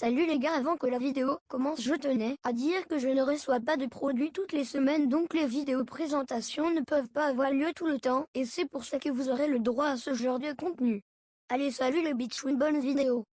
Salut les gars, avant que la vidéo commence, je tenais à dire que je ne reçois pas de produits toutes les semaines, donc les vidéos présentations ne peuvent pas avoir lieu tout le temps, et c'est pour ça que vous aurez le droit à ce genre de contenu. Allez, salut les bitches, une bonne vidéo.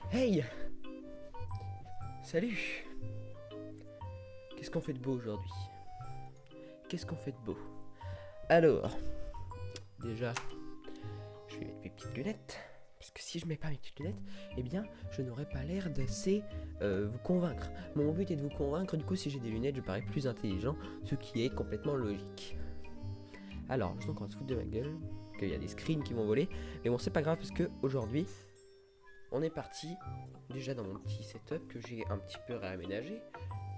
Hey! Salut! Qu'est-ce qu'on fait de beau aujourd'hui? Qu'est-ce qu'on fait de beau? Alors, déjà, je vais mettre mes petites lunettes. Parce que si je mets pas mes petites lunettes, eh bien, je n'aurai pas l'air d'assez vous convaincre. Mon but est de vous convaincre, du coup, si j'ai des lunettes, je parais plus intelligent, ce qui est complètement logique. Alors, je sens qu'on va se foutre de ma gueule, qu'il y a des screens qui vont voler. Mais bon, c'est pas grave, parce que aujourd'hui, on est parti déjà dans mon petit setup que j'ai un petit peu réaménagé.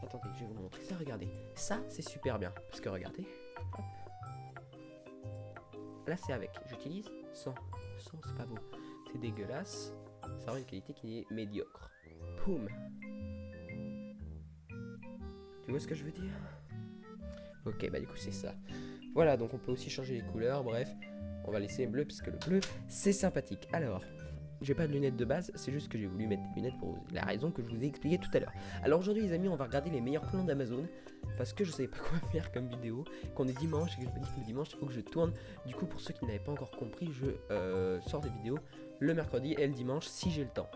Attendez, je vais vous montrer ça, regardez. Ça, c'est super bien. Parce que regardez. Hop. Là, c'est avec. J'utilise sans. Sans, c'est pas beau. C'est dégueulasse. Ça aura une qualité qui est médiocre. Poum. Tu vois ce que je veux dire? Ok, bah du coup, c'est ça. Voilà, donc on peut aussi changer les couleurs. Bref, on va laisser bleu parce que le bleu, c'est sympathique. Alors, j'ai pas de lunettes de base, c'est juste que j'ai voulu mettre des lunettes pour la raison que je vous ai expliqué tout à l'heure. Alors aujourd'hui les amis, on va regarder les meilleurs plans d'Amazon parce que je savais pas quoi faire comme vidéo. Qu'on est dimanche et que je me dis que le dimanche il faut que je tourne. Du coup pour ceux qui n'avaient pas encore compris, je sors des vidéos le mercredi et le dimanche si j'ai le temps.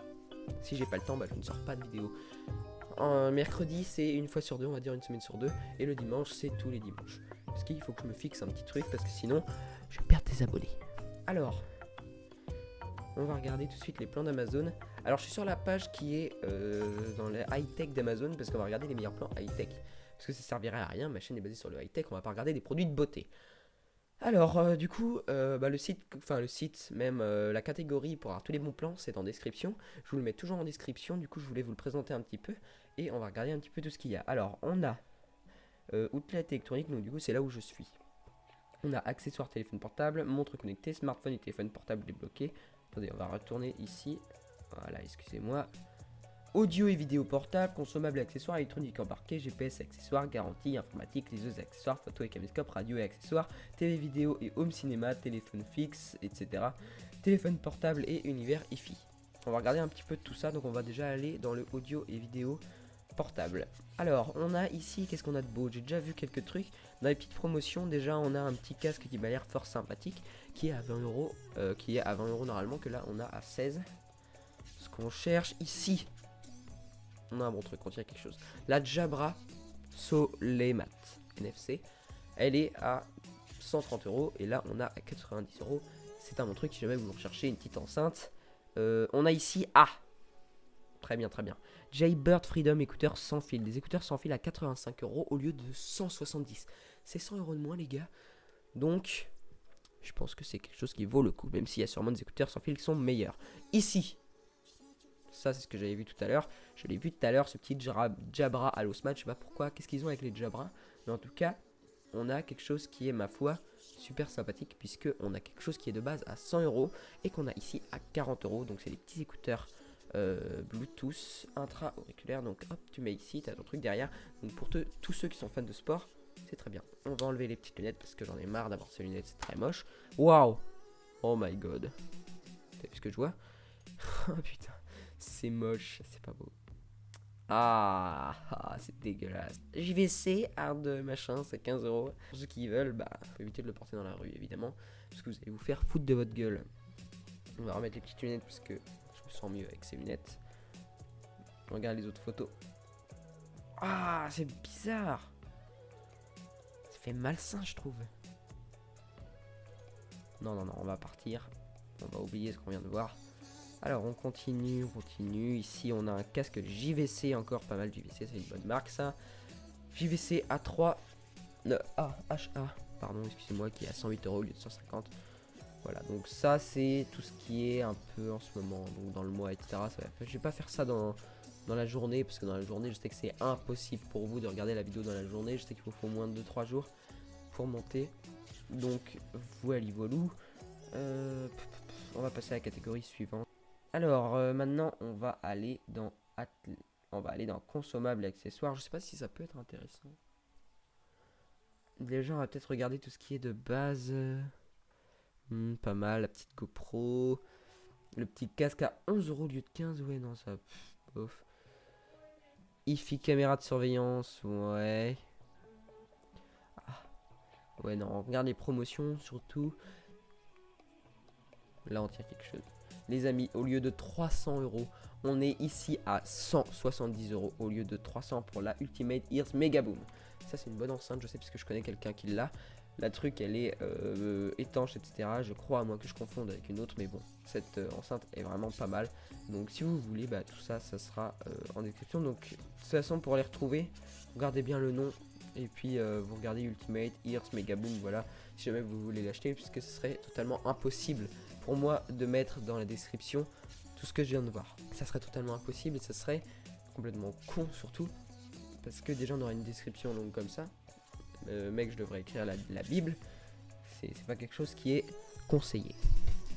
Si j'ai pas le temps, bah je ne sors pas de vidéo. Un mercredi c'est une fois sur deux, on va dire une semaine sur deux. Et le dimanche c'est tous les dimanches. Parce qu'il faut que je me fixe un petit truc parce que sinon je vais perdre des abonnés. Alors... on va regarder tout de suite les plans d'Amazon. Alors je suis sur la page qui est dans le high-tech d'Amazon parce qu'on va regarder les meilleurs plans high-tech. Parce que ça servirait à rien, ma chaîne est basée sur le high-tech, on va pas regarder des produits de beauté. Alors du coup, le site, même la catégorie pour avoir tous les bons plans, c'est en description. Je vous le mets toujours en description, du coup je voulais vous le présenter un petit peu. Et on va regarder un petit peu tout ce qu'il y a. Alors on a outlet électronique, donc du coup c'est là où je suis. On a accessoires téléphone portable, montre connectée, smartphone et téléphone portable débloqué. Attendez, on va retourner ici. Voilà, excusez-moi. Audio et vidéo portable, consommables et accessoires électroniques embarqués, GPS accessoires, garantie, informatique, liseuse accessoires, photo et caméscope, radio et accessoires, télé vidéo et home cinéma, téléphone fixe, etc. Téléphone portable et univers hi-fi. On va regarder un petit peu de tout ça, donc on va déjà aller dans le audio et vidéo portable. Alors, on a ici, qu'est-ce qu'on a de beau? J'ai déjà vu quelques trucs. Dans les petites promotions, déjà, on a un petit casque qui m'a l'air fort sympathique, qui est à 20 euros, qui est à 20 euros normalement, que là, on a à 16. Ce qu'on cherche ici, on a un bon truc, on tient quelque chose. La Jabra Solemat NFC, elle est à 130 euros, et là, on a à 90 euros. C'est un bon truc si jamais vous recherchez une petite enceinte. On a ici, très bien, très bien. Jaybird Freedom écouteurs sans fil. Des écouteurs sans fil à 85 euros au lieu de 170. C'est 100 euros de moins, les gars. Donc, je pense que c'est quelque chose qui vaut le coup. Même s'il y a sûrement des écouteurs sans fil qui sont meilleurs. Ici, ça c'est ce que j'avais vu tout à l'heure. Je l'ai vu tout à l'heure, ce petit Jabra à l'Osmat. Je sais pas pourquoi, qu'est-ce qu'ils ont avec les Jabra. Mais en tout cas, on a quelque chose qui est, ma foi, super sympathique. Puisque on a quelque chose qui est de base à 100 euros. Et qu'on a ici à 40 euros. Donc c'est des petits écouteurs Bluetooth intra-auriculaire. Donc hop, tu mets ici, tu as ton truc derrière. Donc pour tous ceux qui sont fans de sport, c'est très bien. On va enlever les petites lunettes parce que j'en ai marre d'avoir ces lunettes, c'est très moche. Waouh! Oh my god. T'as vu ce que je vois? Oh putain, c'est moche, c'est pas beau. C'est dégueulasse. JVC, hard machin, c'est 15 euros. Pour ceux qui veulent, bah, faut éviter de le porter dans la rue évidemment. Parce que vous allez vous faire foutre de votre gueule. On va remettre les petites lunettes parce que je me sens mieux avec ces lunettes. Regarde les autres photos. C'est bizarre. Ça fait malsain, je trouve. Non, on va partir. On va oublier ce qu'on vient de voir. Alors, on continue. Ici, on a un casque JVC, encore pas mal. JVC, c'est une bonne marque, ça. JVC A3. HA, pardon, excusez-moi, qui est à 108 euros au lieu de 150. Voilà, donc ça, c'est tout ce qui est un peu en ce moment, donc dans le mois, etc. Je vais pas faire ça dans la journée, parce que dans la journée, je sais que c'est impossible pour vous de regarder la vidéo dans la journée. Je sais qu'il vous faut moins de 2-3 jours pour monter. Donc, voilà. On va passer à la catégorie suivante. Alors, maintenant, on va aller dans consommables et accessoires. Je sais pas si ça peut être intéressant. Déjà, on va peut-être regarder tout ce qui est de base. Pas mal, la petite GoPro. Le petit casque à 11 € au lieu de 15. Ouais, non, ça. Bof. IFI caméra de surveillance. Ouais. Ah. Ouais, non, on regarde les promotions surtout. Là, on tire quelque chose. Les amis, au lieu de 300 €, on est ici à 170 € au lieu de 300 pour la Ultimate Ears Mega Boom. Ça, c'est une bonne enceinte, je sais, parce que je connais quelqu'un qui l'a. La truc, elle est étanche, etc. Je crois, à moins que je confonde avec une autre, mais bon, cette enceinte est vraiment pas mal. Donc, si vous voulez, bah, tout ça, ça sera en description. Donc, de toute façon, pour les retrouver, regardez bien le nom. Et puis, vous regardez Ultimate Ears Mega Boom, voilà, si jamais vous voulez l'acheter, puisque ce serait totalement impossible pour moi de mettre dans la description tout ce que je viens de voir. Ça serait totalement impossible et ça serait complètement con surtout, parce que déjà on aurait une description longue comme ça. Mec, je devrais écrire la Bible. C'est pas quelque chose qui est conseillé.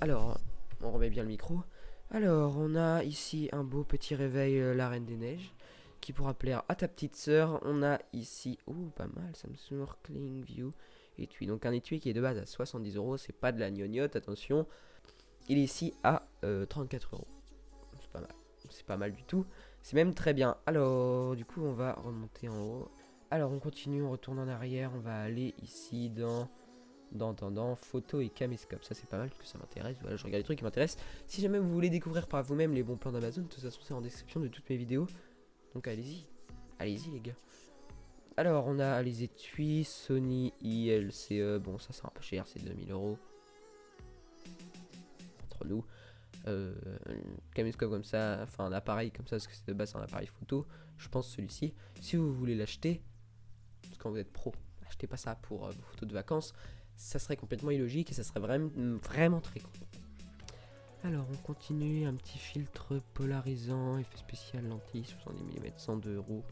Alors, on remet bien le micro. Alors, on a ici un beau petit réveil la Reine des Neiges qui pourra plaire à ta petite sœur. On a ici, pas mal, Samsung Clean View étui. Donc un étui qui est de base à 70 €, c'est pas de la gnognotte, attention. Il est ici à 34 €. C'est pas mal. C'est pas mal du tout. C'est même très bien. Alors, du coup, on va remonter en haut. Alors, on continue, on retourne en arrière. On va aller ici dans photo et caméscope. Ça, c'est pas mal parce que ça m'intéresse. Voilà, je regarde les trucs qui m'intéressent. Si jamais vous voulez découvrir par vous-même les bons plans d'Amazon, de toute façon, c'est en description de toutes mes vidéos. Donc, allez-y. Allez-y, les gars. Alors, on a les étuis Sony ILCE. Bon, ça, c'est un peu cher, c'est 2000 €. Entre nous. Un caméscope comme ça, enfin un appareil comme ça, parce que c'est de base un appareil photo. Je pense celui-ci. Si vous voulez l'acheter, parce que quand vous êtes pro, achetez pas ça pour vos photos de vacances. Ça serait complètement illogique et ça serait vraiment très con. Alors, on continue. Un petit filtre polarisant, effet spécial, lentille, 70 mm, 102 €.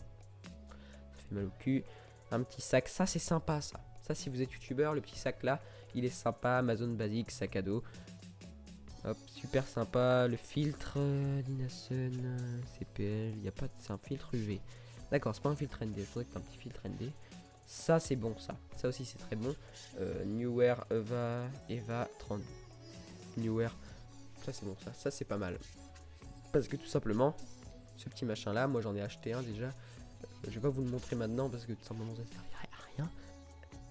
Ça fait mal au cul. Un petit sac, ça c'est sympa ça. Ça, si vous êtes youtubeur, le petit sac là, il est sympa. Amazon basique, sac à dos. Hop, super sympa. Le filtre Dinasun CPL, il y a pas, c'est un filtre UV. D'accord, c'est pas un filtre ND. Je voudrais que tu un petit filtre ND. Ça c'est bon, ça aussi c'est très bon. Newer Eva 30 Newer, ça c'est bon, ça c'est pas mal, parce que tout simplement ce petit machin là, moi j'en ai acheté un déjà. Je vais pas vous le montrer maintenant parce que tout simplement ça servirait à rien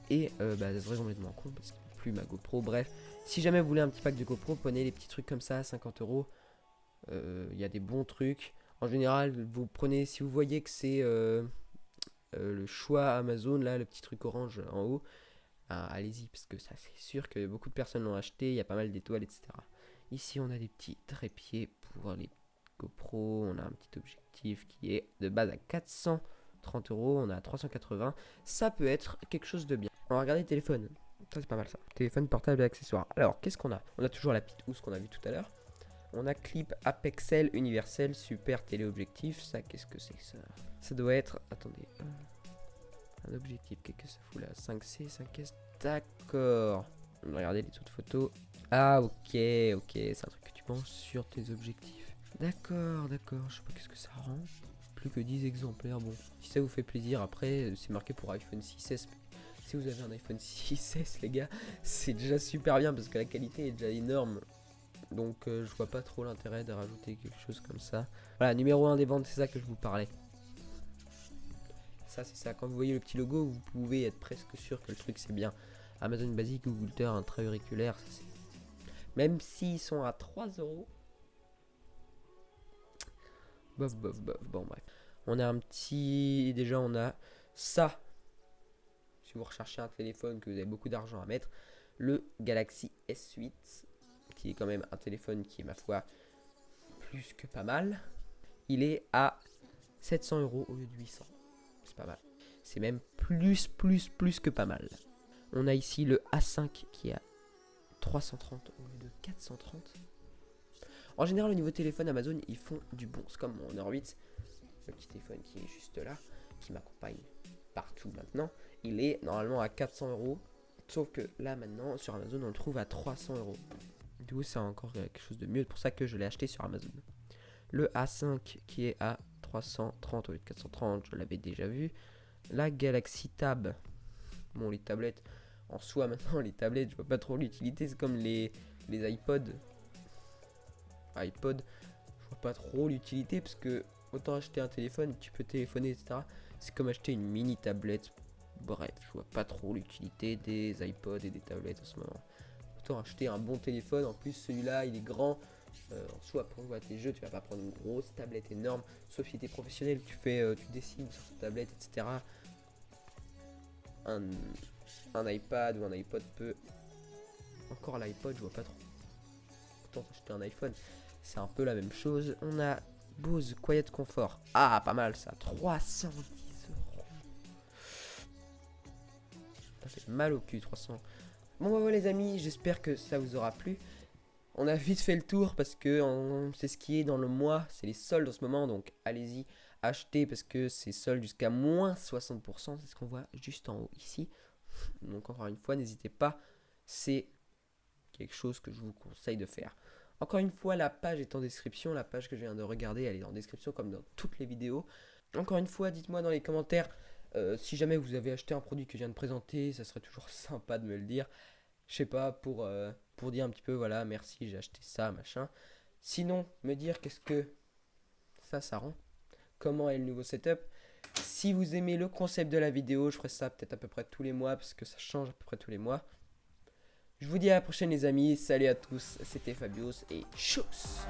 et ça serait complètement con parce qu'il n'y a plus ma GoPro. Bref, si jamais vous voulez un petit pack de GoPro, prenez les petits trucs comme ça, 50 €. Il y a des bons trucs en général. Vous prenez, si vous voyez que c'est le choix Amazon, là, le petit truc orange en haut, allez-y, parce que ça, c'est sûr que beaucoup de personnes l'ont acheté. Il y a pas mal d'étoiles, etc. Ici, on a des petits trépieds pour les GoPro. On a un petit objectif qui est de base à 430 €. On a 380. Ça peut être quelque chose de bien. On va regarder le téléphone. Ça, c'est pas mal ça. Téléphone portable et accessoires. Alors, qu'est-ce qu'on a? On a toujours la petite housse qu'on a vu tout à l'heure. On a clip Apexel universel super téléobjectif. Ça, qu'est-ce que c'est que ça? Ça doit être, attendez, un objectif. Qu'est-ce que ça fout là? 5C, 5S. D'accord. On va regarder les autres photos. Ah, ok. C'est un truc que tu penses sur tes objectifs. D'accord. Je sais pas qu'est-ce que ça rend. Plus que 10 exemplaires. Bon, si ça vous fait plaisir, après, c'est marqué pour iPhone 6S. Si vous avez un iPhone 6S, les gars, c'est déjà super bien parce que la qualité est déjà énorme. Donc je vois pas trop l'intérêt de rajouter quelque chose comme ça. Voilà, numéro 1 des ventes, c'est ça que je vous parlais. Ça, c'est ça. Quand vous voyez le petit logo, vous pouvez être presque sûr que le truc c'est bien. Amazon basique, Google Ter, intra-auriculaire. Même s'ils sont à 3 €. Bof. Bon, bref. On a un petit. Déjà, on a ça. Si vous recherchez un téléphone, que vous avez beaucoup d'argent à mettre, le Galaxy S8. Qui est quand même un téléphone qui est, ma foi, plus que pas mal. Il est à 700 € au lieu de 800. C'est pas mal. C'est même plus que pas mal. On a ici le A5 qui est à 330 au lieu de 430. En général, au niveau téléphone, Amazon, ils font du bon. C'est comme mon Honor 8, le petit téléphone qui est juste là, qui m'accompagne partout maintenant. Il est normalement à 400 €. Sauf que là, maintenant, sur Amazon, on le trouve à 300 €. Du coup, c'est encore quelque chose de mieux. C'est pour ça que je l'ai acheté sur Amazon. Le A5 qui est à 330 au lieu de 430, je l'avais déjà vu. La Galaxy Tab. Bon, les tablettes, en soi, maintenant, les tablettes, je vois pas trop l'utilité. C'est comme les iPod, je vois pas trop l'utilité parce que autant acheter un téléphone, tu peux téléphoner, etc. C'est comme acheter une mini tablette. Bref, je vois pas trop l'utilité des iPods et des tablettes en ce moment. Autant acheter un bon téléphone. En plus, celui-là, il est grand. En soi, pour jouer à tes jeux, tu vas pas prendre une grosse tablette énorme. Sauf si tu es professionnel, tu dessines sur ta tablette, etc. Un iPad ou un iPod peut. Encore l'iPod, je vois pas trop. Autant acheter un iPhone. C'est un peu la même chose. On a Bose Quiet Comfort. Ah, pas mal ça. 310 €. Ça fait mal au cul, 300. Bon, bah voilà les amis, j'espère que ça vous aura plu. On a vite fait le tour parce que c'est ce qui est dans le mois. C'est les soldes en ce moment. Donc allez-y, achetez parce que c'est soldes jusqu'à moins 60%. C'est ce qu'on voit juste en haut ici. Donc encore une fois, n'hésitez pas. C'est quelque chose que je vous conseille de faire. Encore une fois, la page est en description. La page que je viens de regarder, elle est en description comme dans toutes les vidéos. Encore une fois, dites-moi dans les commentaires si jamais vous avez acheté un produit que je viens de présenter. Ça serait toujours sympa de me le dire. Je sais pas, pour dire un petit peu, voilà, merci, j'ai acheté ça, machin. Sinon, me dire qu'est-ce que ça rend. Comment est le nouveau setup. Si vous aimez le concept de la vidéo, je ferai ça peut-être à peu près tous les mois parce que ça change à peu près tous les mois. Je vous dis à la prochaine les amis, salut à tous, c'était Fabios et tchuss.